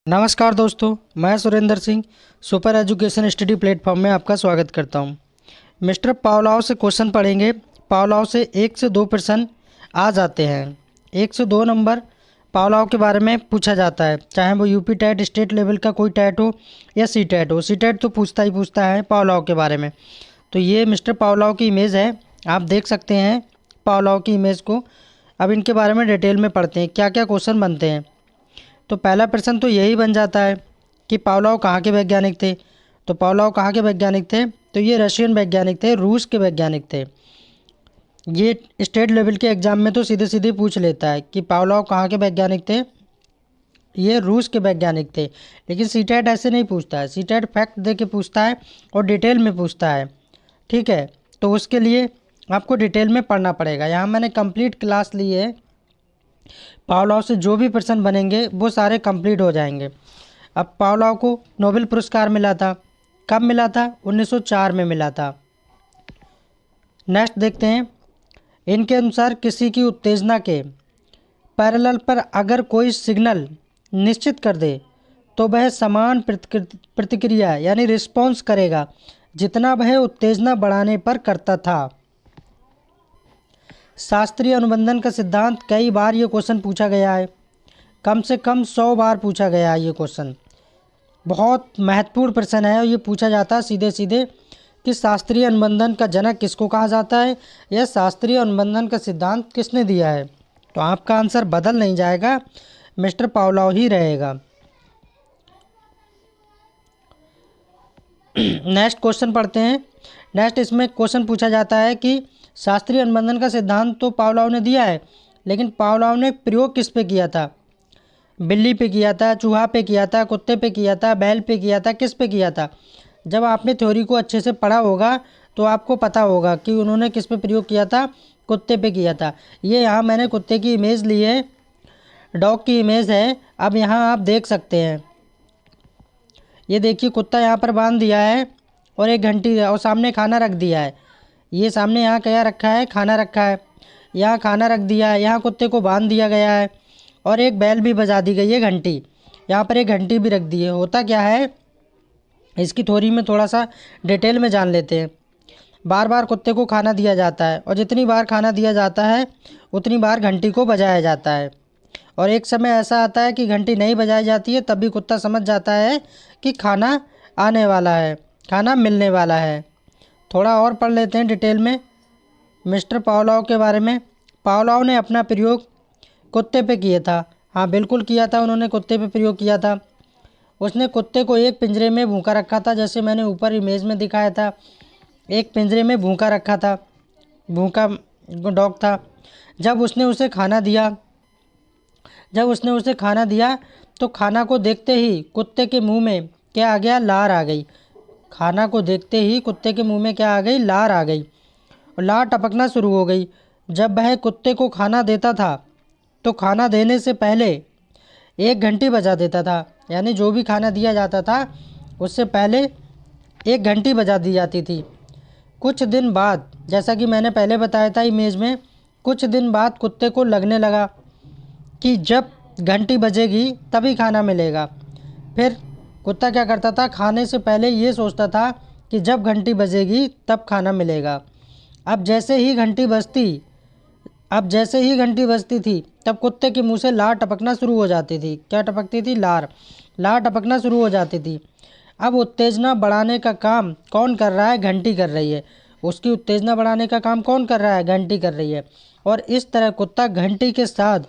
नमस्कार दोस्तों, मैं Surendra Singh super education study platform में आपका स्वागत करता हूं। मिस्टर पावलोव से क्वेश्चन पढ़ेंगे। पावलोव से 1 से 2 प्रश्न आ जाते हैं। 1 से 2 नंबर पावलोव के बारे में पूछा जाता है, चाहे वो यूपी टेट स्टेट लेवल का कोई टेट हो या सी टेट हो। सी टेट तो पूछता है पावलोव के बारे में। तो ये मिस्टर पावलोव की इमेज है, आप देख सकते हैं पावलोव की इमेज को। अब इनके बारे में डिटेल में पढ़ते हैं क्या क्या क्वेश्चन बनते हैं। तो पहला प्रश्न तो यही बन जाता है कि पावलोव कहाँ के वैज्ञानिक थे। तो पावलोव कहाँ के वैज्ञानिक थे, तो ये रशियन वैज्ञानिक थे, रूस के वैज्ञानिक थे। ये स्टेट लेवल के एग्जाम में तो सीधे सीधे पूछ लेता है कि पावलोव कहाँ के वैज्ञानिक थे, ये रूस के वैज्ञानिक थे। लेकिन सीटेट ऐसे नहीं पूछता है, सीटेट फैक्ट दे के पूछता है और डिटेल में पूछता है। ठीक है, तो उसके लिए आपको डिटेल में पढ़ना पड़ेगा। यहाँ मैंने कंप्लीट क्लास ली है, पावलोव से जो भी प्रश्न बनेंगे वो सारे कंप्लीट हो जाएंगे। अब पावलोव को नोबेल पुरस्कार मिला था, कब मिला था? 1904 में मिला था। नेक्स्ट देखते हैं, इनके अनुसार किसी की उत्तेजना के पैरेलल पर अगर कोई सिग्नल निश्चित कर दे तो वह समान प्रतिक्रिया यानी रिस्पॉन्स करेगा जितना वह उत्तेजना बढ़ाने पर करता था। शास्त्रीय अनुबंधन का सिद्धांत, कई बार ये क्वेश्चन पूछा गया है, कम से कम 100 बार पूछा गया है। ये क्वेश्चन बहुत महत्वपूर्ण प्रश्न है और ये पूछा जाता है सीधे सीधे कि शास्त्रीय अनुबंधन का जनक किसको कहा जाता है, यह शास्त्रीय अनुबंधन का सिद्धांत किसने दिया है। तो आपका आंसर बदल नहीं जाएगा, मिस्टर पावलोव ही रहेगा। नेक्स्ट क्वेश्चन पढ़ते हैं। नेक्स्ट इसमें क्वेश्चन पूछा जाता है कि शास्त्रीय अनुबंधन का सिद्धांत तो पावलोव ने दिया है, लेकिन पावलोव ने प्रयोग किस पे किया था? बिल्ली पे किया था, चूहा पे किया था, कुत्ते पे किया था, बैल पे किया था, किस पे किया था? जब आपने थ्योरी को अच्छे से पढ़ा होगा तो आपको पता होगा कि उन्होंने किस पे प्रयोग किया था, कुत्ते पे किया था। ये यहाँ मैंने कुत्ते की इमेज ली है, डॉग की इमेज है। अब यहाँ आप देख सकते हैं, ये देखिए कुत्ता यहाँ पर बांध दिया है और एक घंटी और सामने खाना रख दिया है। ये सामने यहाँ क्या रखा है? खाना रखा है। यहाँ खाना रख दिया है, यहाँ कुत्ते को बांध दिया गया है और एक बैल भी बजा दी गई है, घंटी। यहाँ पर एक घंटी भी रख दी है। होता क्या है, इसकी थ्योरी में थोड़ा सा डिटेल में जान लेते हैं। बार बार कुत्ते को खाना दिया जाता है और जितनी बार खाना दिया जाता है उतनी बार घंटी को बजाया जाता है। और एक समय ऐसा आता है कि घंटी नहीं बजाई जाती है, तब भी कुत्ता समझ जाता है कि खाना आने वाला है, खाना मिलने वाला है। थोड़ा और पढ़ लेते हैं डिटेल में मिस्टर पावलोव के बारे में। पावलोव ने अपना प्रयोग कुत्ते पे किया था। हाँ बिल्कुल किया था, उन्होंने कुत्ते पे प्रयोग किया था। उसने कुत्ते को एक पिंजरे में भूखा रखा था, जैसे मैंने ऊपर इमेज में दिखाया था, एक पिंजरे में भूखा रखा था, भूखा डॉग था। जब उसने उसे खाना दिया तो खाना को देखते ही कुत्ते के मुंह में क्या आ गया? लार आ गई। खाना को देखते ही कुत्ते के मुंह में क्या आ गई? लार आ गई और लार टपकना शुरू हो गई। जब वह कुत्ते को खाना देता था तो खाना देने से पहले एक घंटी बजा देता था, यानी जो भी खाना दिया जाता था उससे पहले एक घंटी बजा दी जाती थी। कुछ दिन बाद, जैसा कि मैंने पहले बताया था इमेज में, कुछ दिन बाद कुत्ते को लगने लगा कि जब घंटी बजेगी तभी खाना मिलेगा। फिर कुत्ता क्या करता था, खाने से पहले ये सोचता था कि जब घंटी बजेगी तब खाना मिलेगा। अब जैसे ही घंटी बजती थी तब कुत्ते के मुंह से लार टपकना शुरू हो जाती थी। क्या टपकती थी? लार टपकना शुरू हो जाती थी। अब उत्तेजना बढ़ाने का काम कौन कर रहा है? घंटी कर रही है। उसकी उत्तेजना बढ़ाने का काम कौन कर रहा है? घंटी कर रही है। और इस तरह कुत्ता घंटी के साथ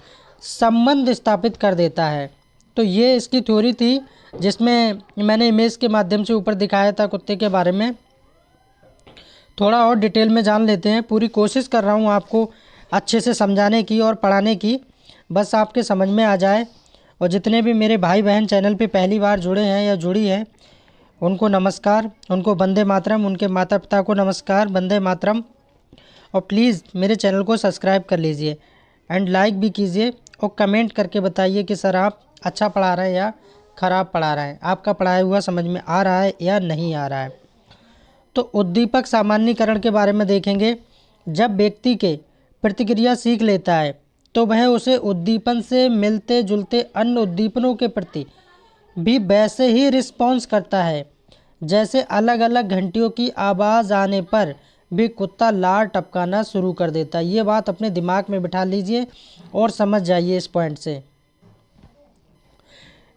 संबंध स्थापित कर देता है। तो ये इसकी थ्योरी थी, जिसमें मैंने इमेज के माध्यम से ऊपर दिखाया था कुत्ते के बारे में। थोड़ा और डिटेल में जान लेते हैं। पूरी कोशिश कर रहा हूँ आपको अच्छे से समझाने की और पढ़ाने की, बस आपके समझ में आ जाए। और जितने भी मेरे भाई बहन चैनल पे पहली बार जुड़े हैं या जुड़ी हैं, उनको नमस्कार, उनको वंदे मातरम, उनके माता पिता को नमस्कार, वंदे मातरम। और प्लीज़ मेरे चैनल को सब्सक्राइब कर लीजिए एंड लाइक भी कीजिए और कमेंट करके बताइए कि सर आप अच्छा पढ़ा रहे हैं या ख़राब पढ़ा रहे हैं, आपका पढ़ाया हुआ समझ में आ रहा है या नहीं आ रहा है। तो उद्दीपक सामान्यीकरण के बारे में देखेंगे। जब व्यक्ति के प्रतिक्रिया सीख लेता है तो वह उसे उद्दीपन से मिलते जुलते अन्य उद्दीपनों के प्रति भी वैसे ही रिस्पॉन्स करता है जैसे अलग अलग घंटियों की आवाज़ आने पर भी कुत्ता लार टपकाना शुरू कर देता है। ये बात अपने दिमाग में बिठा लीजिए और समझ जाइए इस पॉइंट से।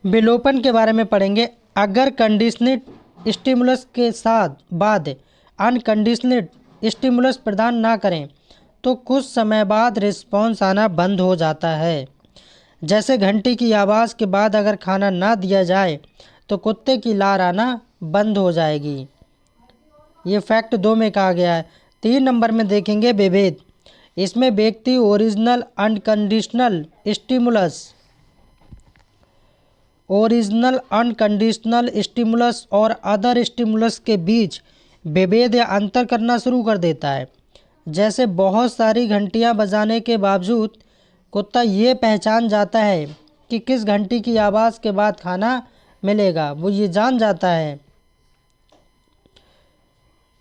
विलोपन के बारे में पढ़ेंगे। अगर कंडीशनड स्टिमुलस के साथ बाद अनकंडीशनड स्टिमुलस प्रदान ना करें तो कुछ समय बाद रिस्पॉन्स आना बंद हो जाता है। जैसे घंटी की आवाज़ के बाद अगर खाना ना दिया जाए तो कुत्ते की लार आना बंद हो जाएगी। ये फैक्ट 2 में कहा गया है। 3 नंबर में देखेंगे विभेद। इसमें व्यक्ति ओरिजिनल अनकंडीशनल स्टिमुलस और अदर स्टिमुलस के बीच विभेद या अंतर करना शुरू कर देता है। जैसे बहुत सारी घंटियां बजाने के बावजूद कुत्ता ये पहचान जाता है कि किस घंटी की आवाज़ के बाद खाना मिलेगा, वो ये जान जाता है।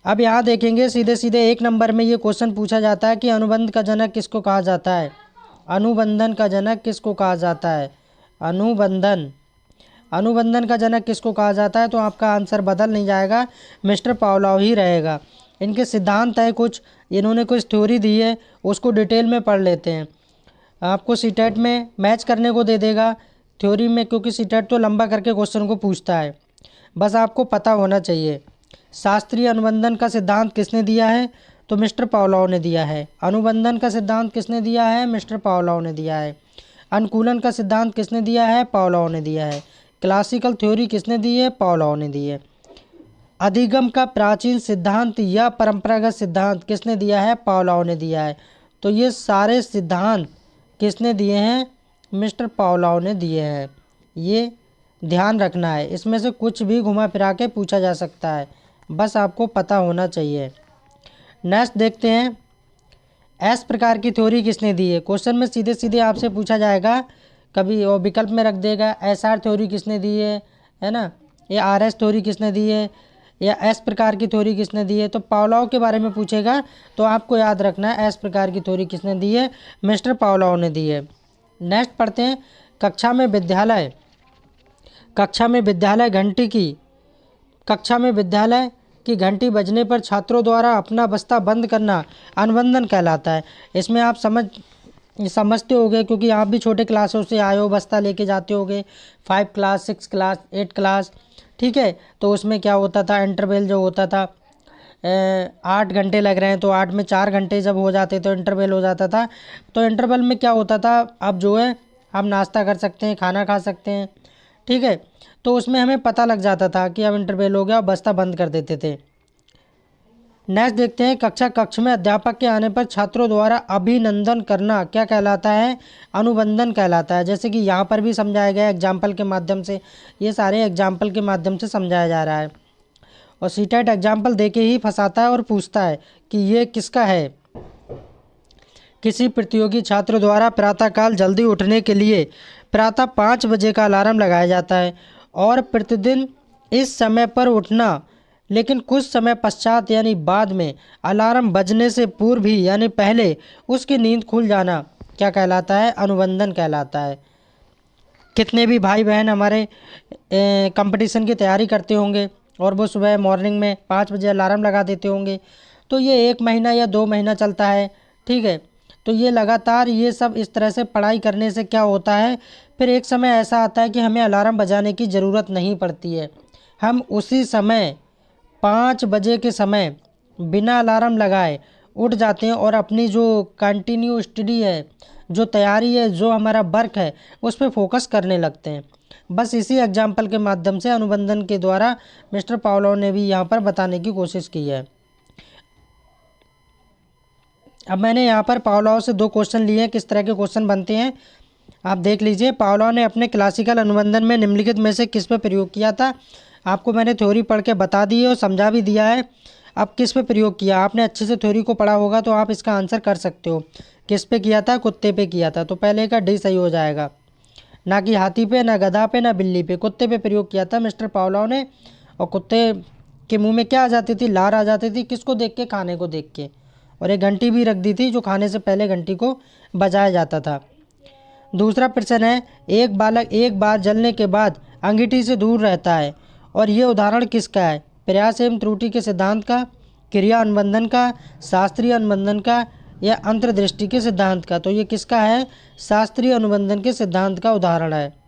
अब यहाँ देखेंगे सीधे सीधे 1 नंबर में ये क्वेश्चन पूछा जाता है कि अनुबंध का जनक किसको कहा जाता है। अनुबंधन का जनक किसको कहा जाता है। अनुबंधन का जनक किसको कहा जाता है, तो आपका आंसर बदल नहीं जाएगा, मिस्टर पावलोव ही रहेगा। इनके सिद्धांत है कुछ, इन्होंने कुछ थ्योरी दी है, उसको डिटेल में पढ़ लेते हैं। आपको सीटेट में मैच करने को दे देगा थ्योरी में, क्योंकि सीटेट तो लंबा करके क्वेश्चन को पूछता है। बस आपको पता होना चाहिए। शास्त्रीय अनुबंधन का सिद्धांत किसने दिया है, तो मिस्टर पावलोव ने दिया है। अनुबंधन का सिद्धांत किसने दिया है, मिस्टर पावलोव ने दिया है। अनुकूलन का सिद्धांत किसने दिया है, पावलोव ने दिया है। क्लासिकल थ्योरी किसने दी है, पावलोव ने दी है। अधिगम का प्राचीन सिद्धांत या परंपरागत सिद्धांत किसने दिया है, पावलोव ने दिया है। तो ये सारे सिद्धांत किसने दिए हैं, मिस्टर पावलोव ने दिए हैं। ये ध्यान रखना है, इसमें से कुछ भी घुमा फिरा के पूछा जा सकता है, बस आपको पता होना चाहिए। नेक्स्ट देखते हैं, एस प्रकार की थ्योरी किसने दी है। क्वेश्चन में सीधे सीधे आपसे पूछा जाएगा, कभी वो विकल्प में रख देगा एस आर थ्योरी किसने दी है ना, या आर एस थ्योरी किसने दी है, या एस प्रकार की थ्योरी किसने दी है। तो पावलोव के बारे में पूछेगा तो आपको याद रखना है एस प्रकार की थ्योरी किसने दी है, मिस्टर पावलोव ने दी है। नेक्स्ट पढ़ते हैं, कक्षा में विद्यालय की घंटी बजने पर छात्रों द्वारा अपना बस्ता बंद करना अनुबंधन कहलाता है। इसमें आप समझते होगे, क्योंकि आप भी छोटे क्लासों से आए हो, बस्ता लेके जाते होगे 5 क्लास 6 क्लास 8 क्लास, ठीक है। तो उसमें क्या होता था, इंटरवल जो होता था, 8 घंटे लग रहे हैं तो 8 में 4 घंटे जब हो जाते तो इंटरवल हो जाता था। तो इंटरवल में क्या होता था, अब जो है आप नाश्ता कर सकते हैं, खाना खा सकते हैं, ठीक है। तो उसमें हमें पता लग जाता था कि अब इंटरवल हो गया, बस्ता बंद कर देते थे। नेक्स्ट देखते हैं, कक्ष में अध्यापक के आने पर छात्रों द्वारा अभिनंदन करना क्या कहलाता है, अनुबंधन कहलाता है। जैसे कि यहाँ पर भी समझाया गया एग्जाम्पल के माध्यम से, ये सारे एग्जाम्पल के माध्यम से समझाया जा रहा है। और सीटेट एग्जाम्पल दे के ही फंसाता है और पूछता है कि ये किसका है। किसी प्रतियोगी छात्र द्वारा प्रातःकाल जल्दी उठने के लिए प्रातः 5 बजे का अलार्म लगाया जाता है और प्रतिदिन इस समय पर उठना, लेकिन कुछ समय पश्चात यानी बाद में अलार्म बजने से पूर्व ही यानी पहले उसकी नींद खुल जाना क्या कहलाता है, अनुबंधन कहलाता है। कितने भी भाई बहन हमारे कंपटीशन की तैयारी करते होंगे और वो सुबह मॉर्निंग में 5 बजे अलार्म लगा देते होंगे, तो ये 1 महीना या 2 महीना चलता है, ठीक है। तो ये लगातार ये सब इस तरह से पढ़ाई करने से क्या होता है, फिर एक समय ऐसा आता है कि हमें अलार्म बजाने की ज़रूरत नहीं पड़ती है। हम उसी समय 5 बजे के समय बिना अलार्म लगाए उठ जाते हैं और अपनी जो कंटिन्यू स्टडी है, जो तैयारी है, जो हमारा वर्क है, उस पर फोकस करने लगते हैं। बस इसी एग्जाम्पल के माध्यम से अनुबंधन के द्वारा मिस्टर पावलोव ने भी यहाँ पर बताने की कोशिश की है। अब मैंने यहाँ पर पावलोव से 2 क्वेश्चन लिए हैं, किस तरह के क्वेश्चन बनते हैं आप देख लीजिए। पावलोव ने अपने क्लासिकल अनुबंधन में निम्नलिखित में से किस पर प्रयोग किया था। आपको मैंने थ्योरी पढ़ के बता दी है और समझा भी दिया है। अब किस पे प्रयोग किया, आपने अच्छे से थ्योरी को पढ़ा होगा तो आप इसका आंसर कर सकते हो। किस पे किया था, कुत्ते पे किया था, तो पहले का डी सही हो जाएगा। ना कि हाथी पे, ना गधा पे, ना बिल्ली पे, कुत्ते पे प्रयोग किया था मिस्टर पावलोव ने। और कुत्ते के मुंह में क्या आ जाती थी, लार आ जाती थी, किसको देख के, खाने को देख के। और एक घंटी भी रख दी थी जो खाने से पहले घंटी को बजाया जाता था। दूसरा प्रश्न है, एक बालक एक बार जलने के बाद अंगीठी से दूर रहता है। और ये उदाहरण किसका है? प्रयास एवं त्रुटि के सिद्धांत का, क्रिया अनुबंधन का, शास्त्रीय अनुबंधन का या अंतर्दृष्टि के सिद्धांत का? तो ये किसका है? शास्त्रीय अनुबंधन के सिद्धांत का उदाहरण है।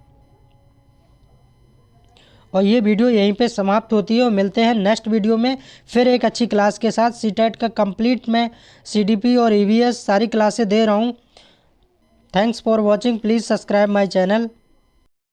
और ये वीडियो यहीं पे समाप्त होती है और मिलते हैं नेक्स्ट वीडियो में फिर एक अच्छी क्लास के साथ। सीटेट का कंप्लीट मैं सीडीपी और ईवीएस सारी क्लासें दे रहा हूँ। Thanks for watching. Please subscribe my channel.